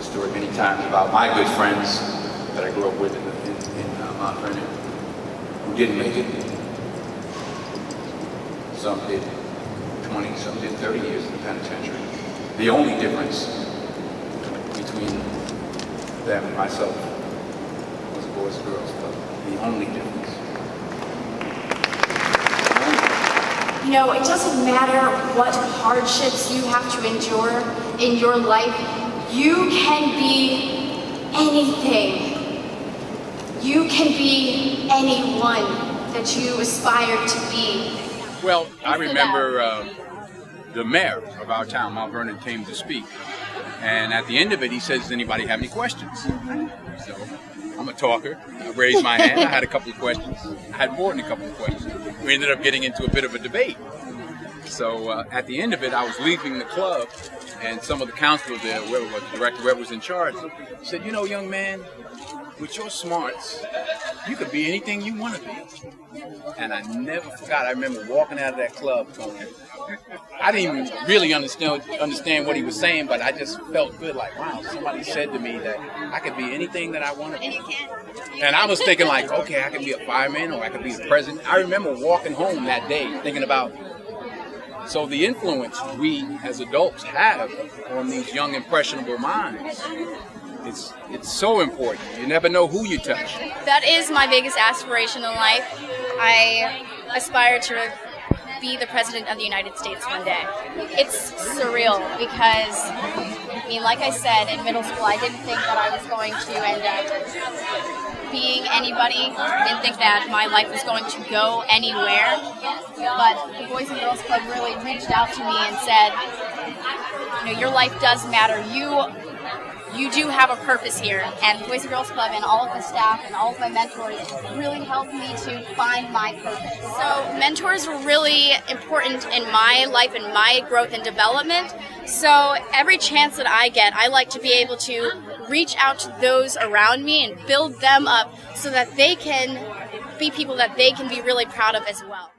story many times about my good friends that I grew up with in Mount Vernon who didn't make it. Some did 20, some did 30 years in the penitentiary. The only difference between them and myself was boys and girls club. The only difference. You know, it doesn't matter what hardships you have to endure in your life. You can be anything. You can be anyone that you aspire to be. Well, I remember the mayor of our town, Mount Vernon, came to speak. And at the end of it, he says, does anybody have any questions? So I'm a talker. I raised my hand. I had a couple of questions. I had more than a couple of questions. We ended up getting into a bit of a debate. So at the end of it, I was leaving the club, and some of the counselors there, whoever was the director, whoever was in charge, said, you know, young man, with your smarts, you could be anything you want to be. And I never forgot. I remember walking out of that club going, I didn't even really understand what he was saying, but I just felt good, like, wow, somebody said to me that I could be anything that I want to be. And you can. And I was thinking, like, okay, I could be a fireman or I could be the president. I remember walking home that day thinking about, so the influence we as adults have on these young, impressionable minds, it's so important. You never know who you touch. That is my biggest aspiration in life. I aspire to be the President of the United States one day. It's surreal because, I mean, like I said, in middle school I didn't think that I was going to end up being anybody. I didn't think that my life was going to go anywhere. But the Boys and Girls Club really reached out to me and said, you know, your life does matter. You do have a purpose here, and the Boys and Girls Club and all of the staff and all of my mentors really helped me to find my purpose. So mentors were really important in my life and my growth and development. So every chance that I get, I like to be able to reach out to those around me and build them up so that they can be people that they can be really proud of as well.